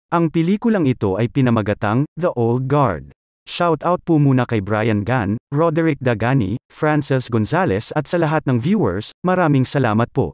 Ang pelikulang ito ay pinamagatang The Old Guard. Shoutout po muna kay Brian Gan, Roderick Dagani, Frances Gonzalez at sa lahat ng viewers, maraming salamat po.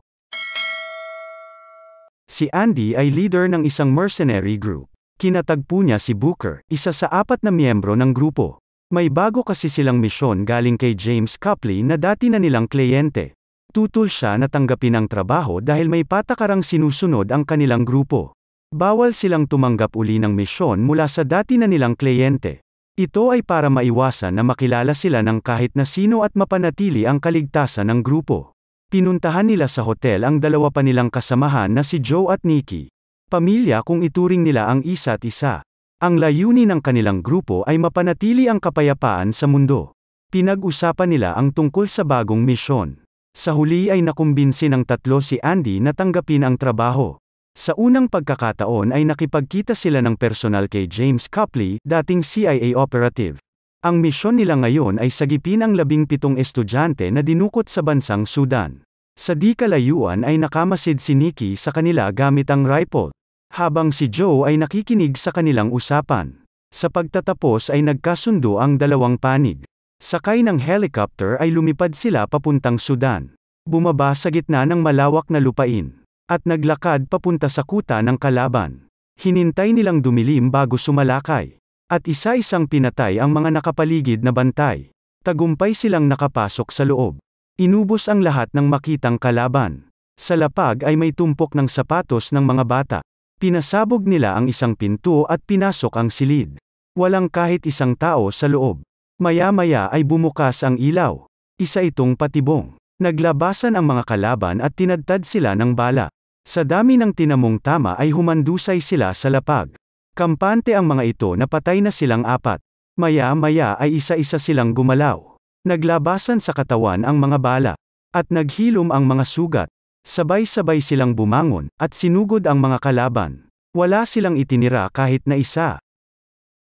Si Andy ay leader ng isang mercenary group. Kinatagpo niya si Booker, isa sa 4 na miyembro ng grupo. May bago kasi silang misyon galing kay James Copley na dati na nilang kliyente. Tutol siya na tanggapin ang trabaho dahil may patakarang sinusunod ang kanilang grupo. Bawal silang tumanggap uli ng misyon mula sa dati na nilang kliyente. Ito ay para maiwasan na makilala sila ng kahit na sino at mapanatili ang kaligtasan ng grupo. Pinuntahan nila sa hotel ang dalawa pa nilang kasamahan na si Joe at Nikki. Pamilya kung ituring nila ang isa't isa. Ang layunin ng kanilang grupo ay mapanatili ang kapayapaan sa mundo. Pinag-usapan nila ang tungkol sa bagong misyon. Sa huli ay nakumbinsi ng tatlo si Andy na tanggapin ang trabaho. Sa unang pagkakataon ay nakipagkita sila ng personal kay James Copley, dating CIA operative. Ang misyon nila ngayon ay sagipin ang 17 estudyante na dinukot sa bansang Sudan. Sa di kalayuan ay nakamasid si Nikki sa kanila gamit ang rifle, habang si Joe ay nakikinig sa kanilang usapan. Sa pagtatapos ay nagkasundo ang dalawang panig. Sakay ng helicopter ay lumipad sila papuntang Sudan. Bumaba sa gitna ng malawak na lupain. At naglakad papunta sa kuta ng kalaban. Hinintay nilang dumilim bago sumalakay. At isa-isang pinatay ang mga nakapaligid na bantay. Tagumpay silang nakapasok sa loob. Inubos ang lahat ng makitang kalaban. Sa lapag ay may tumpok ng sapatos ng mga bata. Pinasabog nila ang isang pinto at pinasok ang silid. Walang kahit isang tao sa loob. Maya-maya ay bumukas ang ilaw. Isa itong patibong. Naglabasan ang mga kalaban at tinadtad sila ng bala. Sa dami ng tinamong tama ay humandusay sila sa lapag. Kampante ang mga ito na patay na silang 4. Maya-maya ay isa-isa silang gumalaw. Naglabasan sa katawan ang mga bala. At naghilom ang mga sugat. Sabay-sabay silang bumangon, at sinugod ang mga kalaban. Wala silang itinira kahit na isa.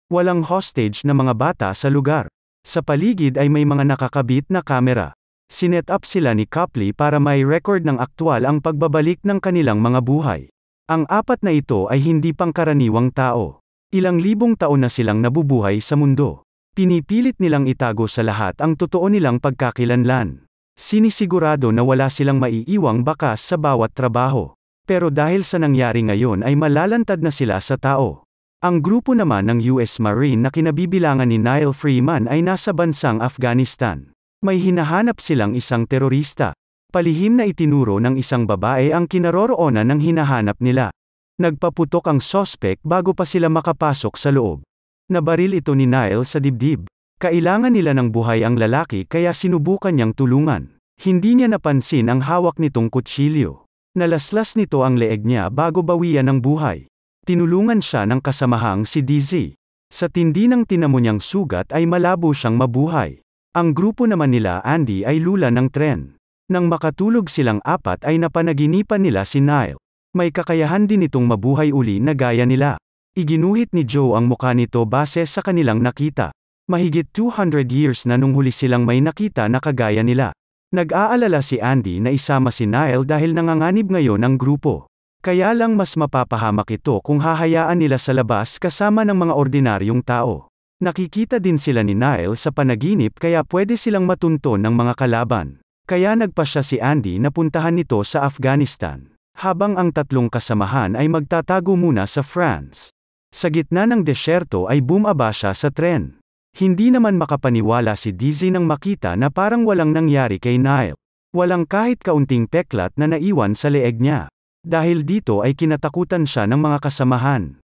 Walang hostage na mga bata sa lugar. Sa paligid ay may mga nakakabit na kamera. Sinet up sila ni Copley para may record ng aktwal ang pagbabalik ng kanilang mga buhay. Ang 4 na ito ay hindi pangkaraniwang tao. Ilang libong taon na silang nabubuhay sa mundo. Pinipilit nilang itago sa lahat ang totoo nilang pagkakilanlan. Sinisigurado na wala silang maiiwang bakas sa bawat trabaho. Pero dahil sa nangyari ngayon ay malalantad na sila sa tao. Ang grupo naman ng US Marine na kinabibilangan ni Niall Freeman ay nasa bansang Afghanistan. May hinahanap silang isang terorista. Palihim na itinuro ng isang babae ang kinaroroonan ng hinahanap nila. Nagpaputok ang sospek bago pa sila makapasok sa loob. Nabaril ito ni Niall sa dibdib. Kailangan nila ng buhay ang lalaki kaya sinubukan niyang tulungan. Hindi niya napansin ang hawak nitong kutsilyo. Nalaslas nito ang leeg niya bago bawian ng buhay. Tinulungan siya ng kasamahang si DZ. Sa tindi ng tinamo niyang sugat ay malabo siyang mabuhay. Ang grupo naman nila Andy ay lula ng tren. Nang makatulog silang 4 ay napanaginipan nila si Niall. May kakayahan din itong mabuhay uli na gaya nila. Iginuhit ni Joe ang mukha nito base sa kanilang nakita. Mahigit 200 years na nung huli silang may nakita na kagaya nila. Nag-aalala si Andy na isama si Niall dahil nanganganib ngayon ang grupo. Kaya lang mas mapapahamak ito kung hahayaan nila sa labas kasama ng mga ordinaryong tao. Nakikita din sila ni Niall sa panaginip kaya pwede silang matunton ng mga kalaban. Kaya nagpasya si Andy na puntahan nito sa Afghanistan. Habang ang 3 kasamahan ay magtatago muna sa France. Sa gitna ng desyerto ay bumaba siya sa tren. Hindi naman makapaniwala si DZ nang makita na parang walang nangyari kay Niall. Walang kahit kaunting peklat na naiwan sa leeg niya. Dahil dito ay kinatakutan siya ng mga kasamahan.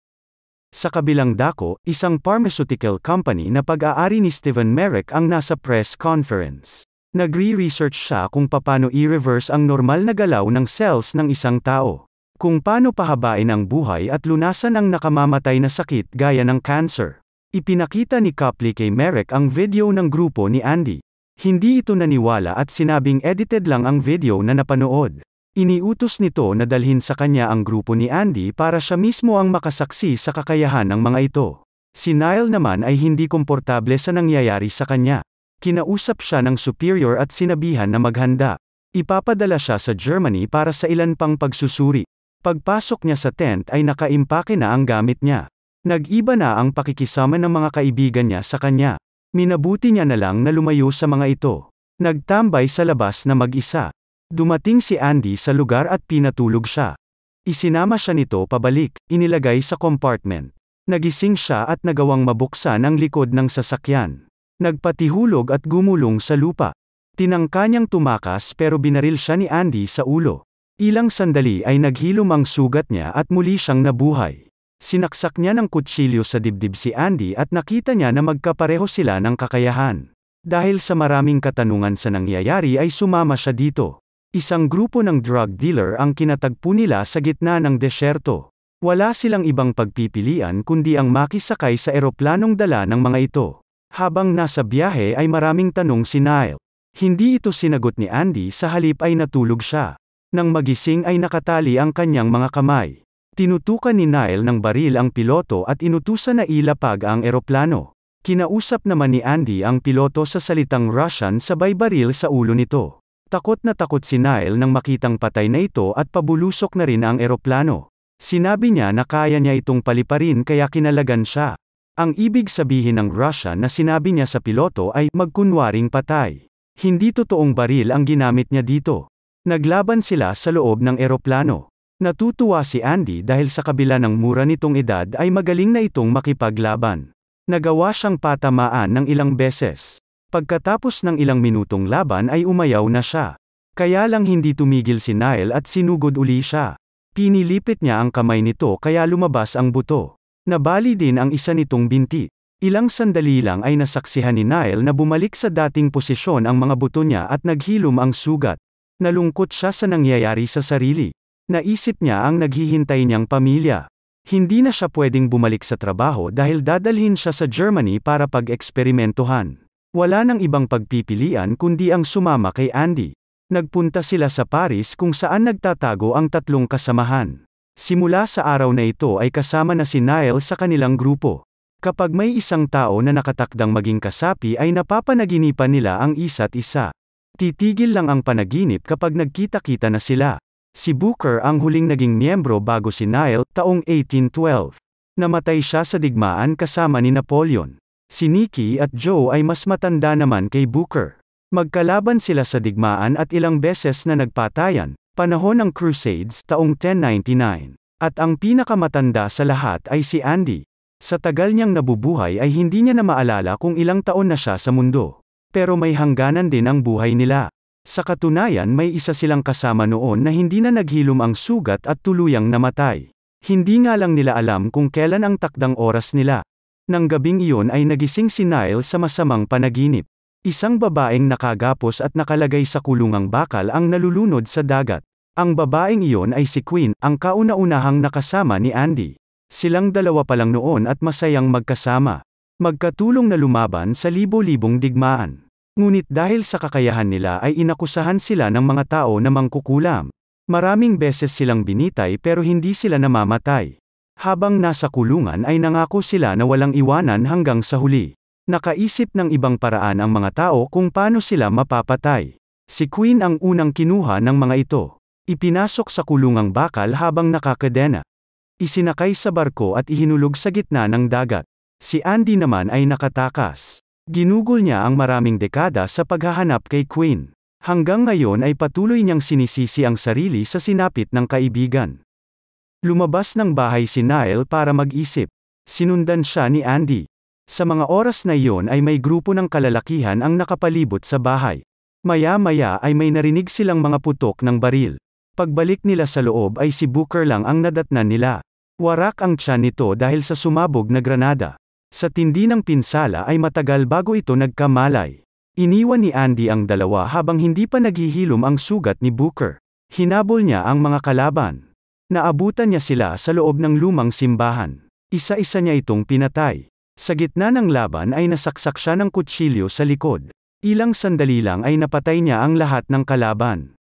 Sa kabilang dako, isang pharmaceutical company na pag-aari ni Stephen Merrick ang nasa press conference. Nagre-research siya kung paano i-reverse ang normal na galaw ng cells ng isang tao. Kung paano pahabain ang buhay at lunasan ang nakamamatay na sakit gaya ng cancer. Ipinakita ni Copley kay Merrick ang video ng grupo ni Andy. Hindi ito naniwala at sinabing edited lang ang video na napanood. Iniutos nito na dalhin sa kanya ang grupo ni Andy para siya mismo ang makasaksi sa kakayahan ng mga ito. Si Niall naman ay hindi komportable sa nangyayari sa kanya. Kinausap siya ng superior at sinabihan na maghanda. Ipapadala siya sa Germany para sa ilan pang pagsusuri. Pagpasok niya sa tent ay nakaimpake na ang gamit niya. Nag-iba na ang pakikisama ng mga kaibigan niya sa kanya. Minabuti niya na lang na lumayo sa mga ito. Nagtambay sa labas na mag-isa. Dumating si Andy sa lugar at pinatulog siya. Isinama siya nito pabalik, inilagay sa compartment. Nagising siya at nagawang mabuksan ang likod ng sasakyan. Nagpatihulog at gumulong sa lupa. Tinangka niyang tumakas pero binaril siya ni Andy sa ulo. Ilang sandali ay naghilom ang sugat niya at muli siyang nabuhay. Sinaksak niya ng kutsilyo sa dibdib si Andy at nakita niya na magkapareho sila ng kakayahan. Dahil sa maraming katanungan sa nangyayari ay sumama siya dito. Isang grupo ng drug dealer ang kinatagpo nila sa gitna ng desyerto. Wala silang ibang pagpipilian kundi ang makisakay sa eroplanong dala ng mga ito. Habang nasa biyahe ay maraming tanong si Nile. Hindi ito sinagot ni Andy, sa halip ay natulog siya. Nang magising ay nakatali ang kanyang mga kamay. Tinutukan ni Nile ng baril ang piloto at inutusan na ilapag ang eroplano. Kinausap naman ni Andy ang piloto sa salitang Russian, sabay baril sa ulo nito. Takot na takot si Nile nang makitang patay na ito at pabulusok na rin ang eroplano. Sinabi niya na kaya niya itong paliparin kaya kinalagan siya. Ang ibig sabihin ng Russian na sinabi niya sa piloto ay magkunwaring patay. Hindi totoong baril ang ginamit niya dito. Naglaban sila sa loob ng eroplano. Natutuwa si Andy dahil sa kabila ng mura nitong edad ay magaling na itong makipaglaban. Nagawa siyang patamaan ng ilang beses. Pagkatapos ng ilang minutong laban ay umayaw na siya. Kaya lang hindi tumigil si Nile at sinugod uli siya. Pinilipit niya ang kamay nito kaya lumabas ang buto. Nabali din ang isa nitong binti. Ilang sandali lang ay nasaksihan ni Nile na bumalik sa dating posisyon ang mga buto niya at naghilom ang sugat. Nalungkot siya sa nangyayari sa sarili. Naisip niya ang naghihintay niyang pamilya. Hindi na siya pwedeng bumalik sa trabaho dahil dadalhin siya sa Germany para pag-eksperimentuhan. Wala nang ibang pagpipilian kundi ang sumama kay Andy. Nagpunta sila sa Paris kung saan nagtatago ang tatlong kasamahan. Simula sa araw na ito ay kasama na si Nile sa kanilang grupo. Kapag may isang tao na nakatakdang maging kasapi ay napapanaginipan nila ang isa't isa. Titigil lang ang panaginip kapag nagkita-kita na sila. Si Booker ang huling naging miyembro bago si Nile, taong 1812. Namatay siya sa digmaan kasama ni Napoleon. Si Nicky at Joe ay mas matanda naman kay Booker. Magkalaban sila sa digmaan at ilang beses na nagpatayan, panahon ng Crusades, taong 1099. At ang pinakamatanda sa lahat ay si Andy. Sa tagal niyang nabubuhay ay hindi niya na maalala kung ilang taon na siya sa mundo. Pero may hangganan din ang buhay nila. Sa katunayan may isa silang kasama noon na hindi na naghilom ang sugat at tuluyang namatay. Hindi nga lang nila alam kung kailan ang takdang oras nila. Nang gabing iyon ay nagising si Nile sa masamang panaginip. Isang babaeng nakagapos at nakalagay sa kulungang bakal ang nalulunod sa dagat. Ang babaeng iyon ay si Queen, ang kauna-unahang nakasama ni Andy. Silang dalawa pa lang noon at masayang magkasama. Magkatulong na lumaban sa libo-libong digmaan. Ngunit dahil sa kakayahan nila ay inakusahan sila ng mga tao na mangkukulam. Maraming beses silang binitay pero hindi sila namamatay. Habang nasa kulungan ay nangako sila na walang iwanan hanggang sa huli. Nakaisip ng ibang paraan ang mga tao kung paano sila mapapatay. Si Queen ang unang kinuha ng mga ito. Ipinasok sa kulungang bakal habang nakakadena. Isinakay sa barko at ihinulog sa gitna ng dagat. Si Andy naman ay nakatakas. Ginugol niya ang maraming dekada sa paghahanap kay Queen. Hanggang ngayon ay patuloy niyang sinisisi ang sarili sa sinapit ng kaibigan. Lumabas ng bahay si Nile para mag-isip. Sinundan siya ni Andy. Sa mga oras na iyon ay may grupo ng kalalakihan ang nakapalibot sa bahay. Maya-maya ay may narinig silang mga putok ng baril. Pagbalik nila sa loob ay si Booker lang ang nadatnan nila. Warak ang tiyan nito dahil sa sumabog na granada. Sa tindi ng pinsala ay matagal bago ito nagkamalay. Iniwan ni Andy ang dalawa habang hindi pa naghihilom ang sugat ni Booker. Hinabol niya ang mga kalaban. Naabutan niya sila sa loob ng lumang simbahan. Isa-isa niya itong pinatay. Sa gitna ng laban ay nasaksak siya ng kutsilyo sa likod. Ilang sandali lang ay napatay niya ang lahat ng kalaban.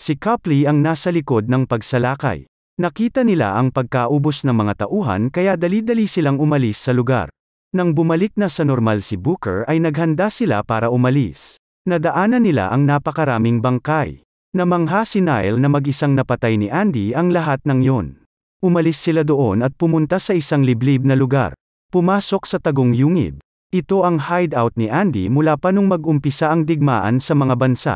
Si Copley ang nasa likod ng pagsalakay. Nakita nila ang pagkaubos ng mga tauhan kaya dali-dali silang umalis sa lugar. Nang bumalik na sa normal si Booker ay naghanda sila para umalis. Nadaanan nila ang napakaraming bangkay. Namangha si Niall na mag-isang napatay ni Andy ang lahat ng yon. Umalis sila doon at pumunta sa isang liblib na lugar. Pumasok sa tagong yungib. Ito ang hideout ni Andy mula pa nung mag-umpisa ang digmaan sa mga bansa.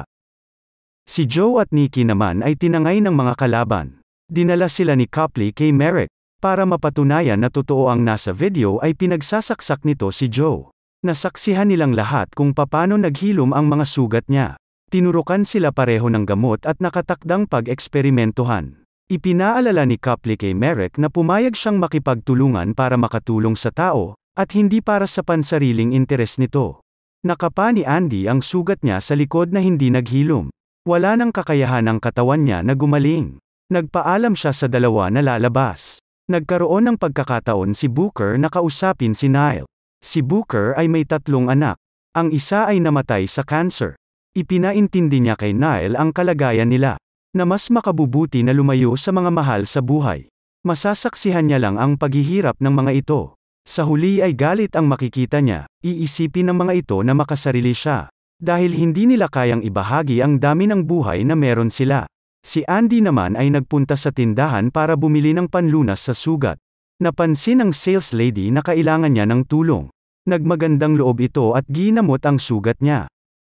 Si Joe at Nikki naman ay tinangay ng mga kalaban. Dinala sila ni Copley kay Merrick, para mapatunayan na totoo ang nasa video ay pinagsasaksak nito si Joe. Nasaksihan nilang lahat kung paano naghilom ang mga sugat niya. Tinurukan sila pareho ng gamot at nakatakdang pag-eksperimentuhan. Ipinaalala ni Copley kay Merrick na pumayag siyang makipagtulungan para makatulong sa tao, at hindi para sa pansariling interes nito. Nakapa ni Andy ang sugat niya sa likod na hindi naghilom. Wala nang kakayahan ang katawan niya na gumaling. Nagpaalam siya sa dalawa na lalabas. Nagkaroon ng pagkakataon si Booker na kausapin si Niall. Si Booker ay may 3 anak. Ang isa ay namatay sa cancer. Ipinaintindi niya kay Niall ang kalagayan nila, na mas makabubuti na lumayo sa mga mahal sa buhay. Masasaksihan niya lang ang paghihirap ng mga ito. Sa huli ay galit ang makikita niya, iisipin ng mga ito na makasarili siya. Dahil hindi nila kayang ibahagi ang dami ng buhay na meron sila. Si Andy naman ay nagpunta sa tindahan para bumili ng panlunas sa sugat. Napansin ng sales lady na kailangan niya ng tulong. Nagmagandang loob ito at ginamot ang sugat niya.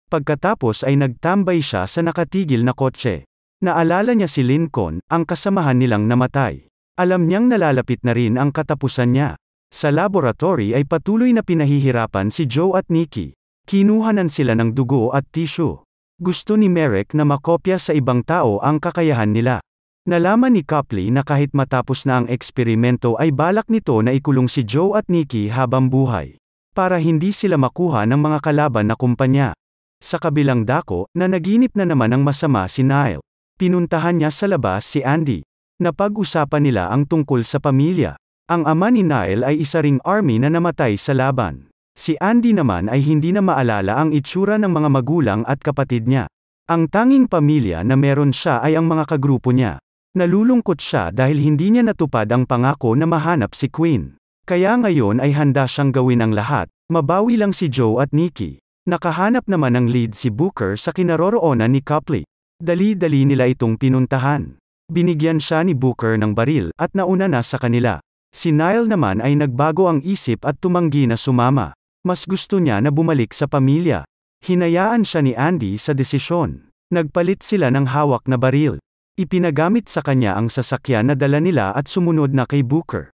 Pagkatapos ay nagtambay siya sa nakatigil na kotse. Naalala niya si Lincoln, ang kasamahan nilang namatay. Alam niyang nalalapit na rin ang katapusan niya. Sa laboratory ay patuloy na pinahihirapan si Joe at Nikki. Kinuhanan sila ng dugo at tissue. Gusto ni Merrick na makopya sa ibang tao ang kakayahan nila. Nalaman ni Copley na kahit matapos na ang eksperimento ay balak nito na ikulong si Joe at Nikki habang buhay. Para hindi sila makuha ng mga kalaban na kumpanya. Sa kabilang dako, nanaginip na naman ang masama si Niall. Pinuntahan niya sa labas si Andy. Napag-usapan nila ang tungkol sa pamilya. Ang ama ni Niall ay isa ring army na namatay sa laban. Si Andy naman ay hindi na maalala ang itsura ng mga magulang at kapatid niya. Ang tanging pamilya na meron siya ay ang mga kagrupo niya. Nalulungkot siya dahil hindi niya natupad ang pangako na mahanap si Queen. Kaya ngayon ay handa siyang gawin ang lahat, mabawi lang si Joe at Nikki. Nakahanap naman ng lead si Booker sa kinaroroonan ni Copley. Dali-dali nila itong pinuntahan. Binigyan siya ni Booker ng baril at nauna na sa kanila. Si Niall naman ay nagbago ang isip at tumanggi na sumama. Mas gusto niya na bumalik sa pamilya. Hinayaan siya ni Andy sa desisyon. Nagpalit sila ng hawak na baril. Ipinagamit sa kanya ang sasakyan na dala nila at sumunod na kay Booker.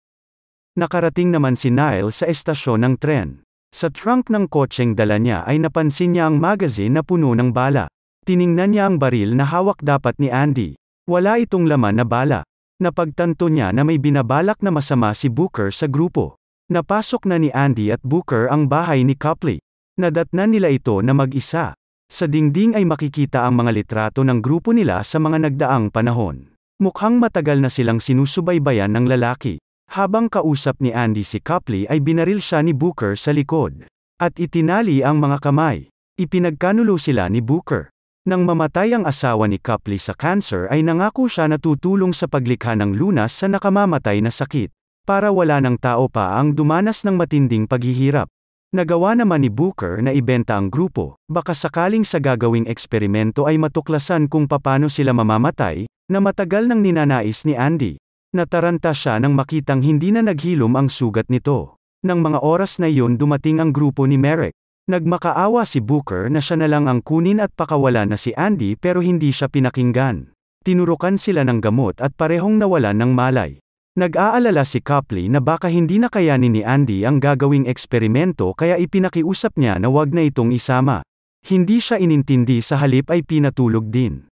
Nakarating naman si Niall sa estasyon ng tren. Sa trunk ng kotseng dala niya ay napansin niya ang magazine na puno ng bala. Tiningnan niya ang baril na hawak dapat ni Andy. Wala itong laman na bala. Napagtanto niya na may binabalak na masama si Booker sa grupo. Napasok na ni Andy at Booker ang bahay ni Copley. Nadatnan nila ito na mag-isa. Sa dingding ay makikita ang mga litrato ng grupo nila sa mga nagdaang panahon. Mukhang matagal na silang sinusubaybayan ng lalaki. Habang kausap ni Andy si Copley ay binaril siya ni Booker sa likod. At itinali ang mga kamay. Ipinagkanulo sila ni Booker. Nang mamatay ang asawa ni Copley sa cancer ay nangako siya na tutulong sa paglikha ng lunas sa nakamamatay na sakit. Para wala ng tao pa ang dumanas ng matinding paghihirap. Nagawa naman ni Booker na ibenta ang grupo, baka sakaling sa gagawing eksperimento ay matuklasan kung paano sila mamamatay, na matagal nang ninanais ni Andy. Nataranta siya nang makitang hindi na naghilom ang sugat nito. Nang mga oras na iyon dumating ang grupo ni Merrick. Nagmakaawa si Booker na siya na lang ang kunin at pakawalan na si Andy pero hindi siya pinakinggan. Tinurukan sila ng gamot at parehong nawalan ng malay. Nag-aalala si Copley na baka hindi na kayanin ni Andy ang gagawing eksperimento kaya ipinakiusap niya na wag na itong isama. Hindi siya inintindi sa halip ay pinatulog din.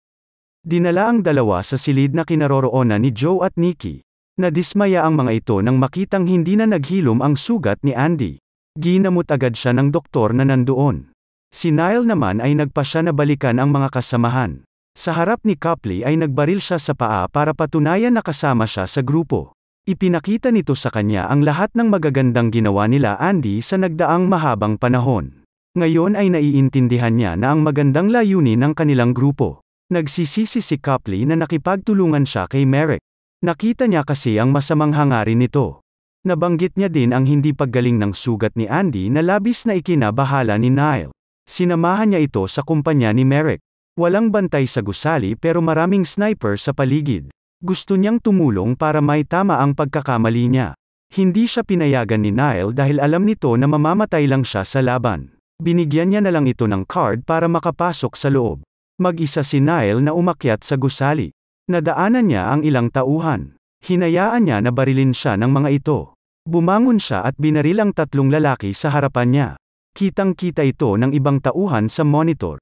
Dinala ang dalawa sa silid na kinaroroonan ni Joe at Nikki. Nadismaya ang mga ito nang makitang hindi na naghilom ang sugat ni Andy. Ginamot agad siya ng doktor na nandoon. Si Niall naman ay nagpasya na balikan ang mga kasamahan. Sa harap ni Copley ay nagbaril siya sa paa para patunayan na kasama siya sa grupo. Ipinakita nito sa kanya ang lahat ng magagandang ginawa nila Andy sa nagdaang mahabang panahon. Ngayon ay naiintindihan niya na ang magandang layunin ng kanilang grupo. Nagsisisi si Copley na nakipagtulungan siya kay Merrick. Nakita niya kasi ang masamang hangarin nito. Nabanggit niya din ang hindi paggaling ng sugat ni Andy na labis na ikinabahala ni Niall. Sinamahan niya ito sa kumpanya ni Merrick. Walang bantay sa gusali pero maraming sniper sa paligid. Gusto niyang tumulong para may tama ang pagkakamali niya. Hindi siya pinayagan ni Nile dahil alam nito na mamamatay lang siya sa laban. Binigyan niya na lang ito ng card para makapasok sa loob. Mag-isa si Nile na umakyat sa gusali. Nadaanan niya ang ilang tauhan. Hinayaan niya na barilin siya ng mga ito. Bumangon siya at binaril ang 3 lalaki sa harapan niya. Kitang-kita ito ng ibang tauhan sa monitor.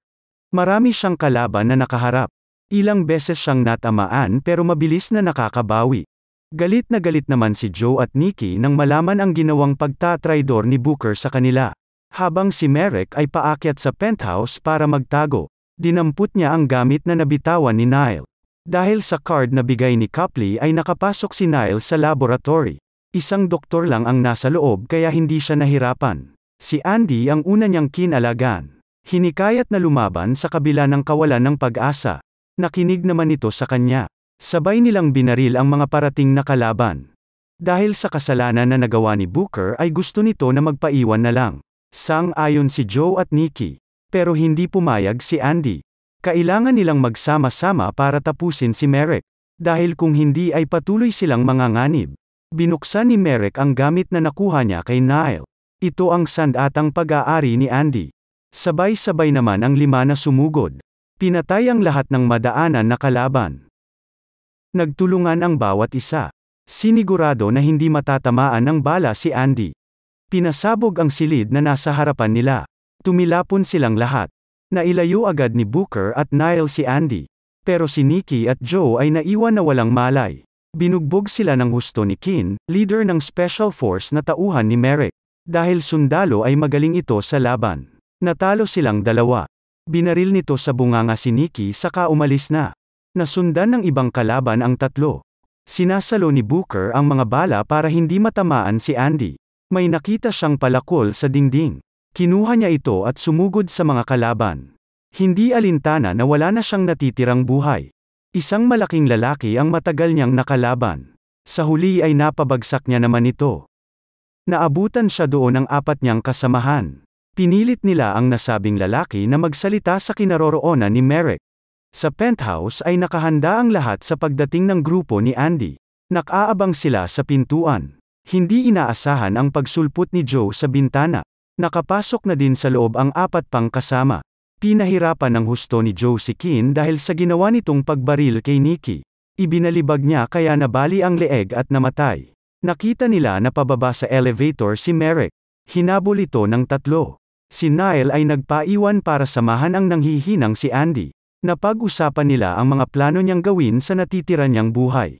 Marami siyang kalaban na nakaharap. Ilang beses siyang natamaan pero mabilis na nakakabawi. Galit naman si Joe at Nikki nang malaman ang ginawang pagtatraidor ni Booker sa kanila. Habang si Merrick ay paakyat sa penthouse para magtago, dinampot niya ang gamit na nabitawan ni Nile. Dahil sa card na bigay ni Copley ay nakapasok si Nile sa laboratory. Isang doktor lang ang nasa loob kaya hindi siya nahirapan. Si Andy ang una niyang kinalagan. Hinikayat na lumaban sa kabila ng kawalan ng pag-asa. Nakinig naman ito sa kanya. Sabay nilang binaril ang mga parating na kalaban. Dahil sa kasalanan na nagawa ni Booker ay gusto nito na magpaiwan na lang. Sang-ayon si Joe at Nikki. Pero hindi pumayag si Andy. Kailangan nilang magsama-sama para tapusin si Merrick. Dahil kung hindi ay patuloy silang manganganib. Binuksan ni Merrick ang gamit na nakuha niya kay Nile. Ito ang sandatang pag-aari ni Andy. Sabay-sabay naman ang 5 na sumugod. Pinatay ang lahat ng madaanan na kalaban. Nagtulungan ang bawat isa. Sinigurado na hindi matatamaan ng bala si Andy. Pinasabog ang silid na nasa harapan nila. Tumilapon silang lahat. Nailayo agad ni Booker at Nile si Andy. Pero si Nikki at Joe ay naiwan na walang malay. Binugbog sila ng husto ni Kin, leader ng Special Force na tauhan ni Merrick. Dahil sundalo ay magaling ito sa laban. Natalo silang 2. Binaril nito sa bunganga si Nikki saka umalis na. Nasundan ng ibang kalaban ang 3. Sinasalo ni Booker ang mga bala para hindi matamaan si Andy. May nakita siyang palakol sa dingding. Kinuha niya ito at sumugod sa mga kalaban. Hindi alintana na wala na siyang natitirang buhay. Isang malaking lalaki ang matagal niyang nakalaban. Sa huli ay napabagsak niya naman ito. Naabutan siya doon ng 4 niyang kasamahan. Pinilit nila ang nasabing lalaki na magsalita sa kinaroroonan ni Merrick. Sa penthouse ay nakahanda ang lahat sa pagdating ng grupo ni Andy. Nakaabang sila sa pintuan. Hindi inaasahan ang pagsulpot ni Joe sa bintana. Nakapasok na din sa loob ang 4 pang kasama. Pinahirapan ng husto ni Joe si Kin dahil sa ginawa nitong pagbaril kay Nikki. Ibinalibag niya kaya nabali ang leeg at namatay. Nakita nila na pababa sa elevator si Merrick. Hinabol ito ng 3. Si Nile ay nagpaiwan para samahan ang nanghihinang si Andy. Napag-usapan nila ang mga plano niyang gawin sa natitira niyang buhay.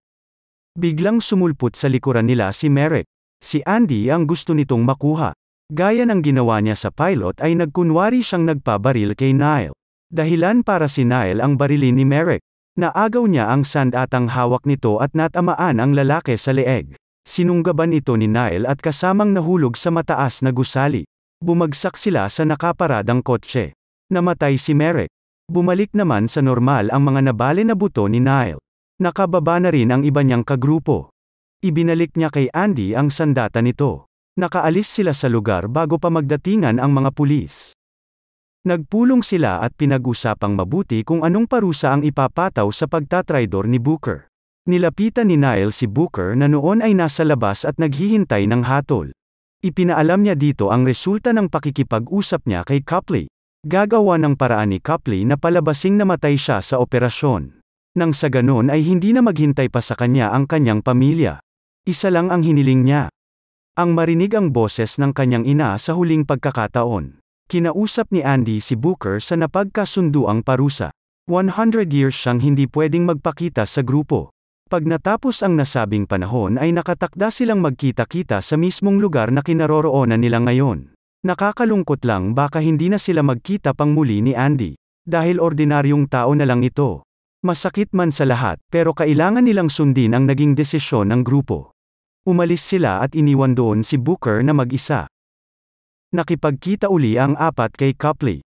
Biglang sumulpot sa likuran nila si Merrick. Si Andy ang gusto nitong makuha. Gaya ng ginawa niya sa pilot ay nagkunwari siyang nagpabaril kay Nile. Dahilan para si Nile ang barilin ni Merrick. Naagaw niya ang sandatang hawak nito at natamaan ang lalaki sa leeg. Sinunggaban ito ni Nile at kasamang nahulog sa mataas na gusali. Bumagsak sila sa nakaparadang kotse. Namatay si Merrick. Bumalik naman sa normal ang mga nabali na buto ni Nile. Nakababa na rin ang iba niyang kagrupo. Ibinalik niya kay Andy ang sandata nito. Nakaalis sila sa lugar bago pa magdatingan ang mga pulis. Nagpulong sila at pinag-usapang mabuti kung anong parusa ang ipapataw sa pagtatraidor ni Booker. Nilapitan ni Nile si Booker na noon ay nasa labas at naghihintay ng hatol. Ipinaalam niya dito ang resulta ng pakikipag-usap niya kay Copley. Gagawa ng paraan ni Copley na palabasing namatay siya sa operasyon. Nang sa ganon ay hindi na maghintay pa sa kanya ang kanyang pamilya. Isa lang ang hiniling niya. Ang marinig ang boses ng kanyang ina sa huling pagkakataon. Kinausap ni Andy si Booker sa napagkasunduang parusa. 100 years siyang hindi pwedeng magpakita sa grupo. Pag natapos ang nasabing panahon ay nakatakda silang magkita-kita sa mismong lugar na kinaroroonan nila ngayon. Nakakalungkot lang baka hindi na sila magkita pang muli ni Andy. Dahil ordinaryong tao na lang ito. Masakit man sa lahat, pero kailangan nilang sundin ang naging desisyon ng grupo. Umalis sila at iniwan doon si Booker na mag-isa. Nakipagkita uli ang 4 kay Copley.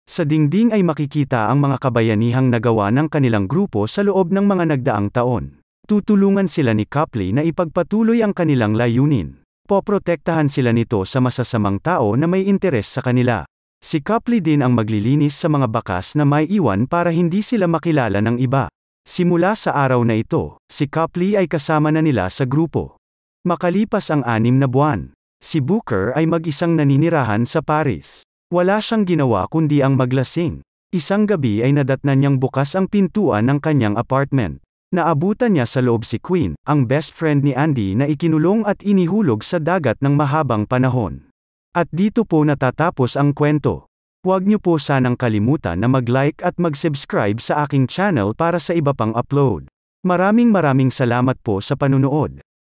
Sa dingding ay makikita ang mga kabayanihang nagawa ng kanilang grupo sa loob ng mga nagdaang taon. Tutulungan sila ni Copley na ipagpatuloy ang kanilang layunin. Poprotektahan sila nito sa masasamang tao na may interes sa kanila. Si Copley din ang maglilinis sa mga bakas na may iwan para hindi sila makilala ng iba. Simula sa araw na ito, si Copley ay kasama na nila sa grupo. Makalipas ang 6 na buwan, si Booker ay mag-isang naninirahan sa Paris. Wala siyang ginawa kundi ang maglasing. Isang gabi ay nadatnan niyang bukas ang pintuan ng kanyang apartment. Naabutan niya sa loob si Queen, ang best friend ni Andy na ikinulong at inihulog sa dagat ng mahabang panahon. At dito po natatapos ang kwento. Huwag niyo po sanang kalimutan na mag-like at mag-subscribe sa aking channel para sa iba pang upload. Maraming salamat po sa panunood.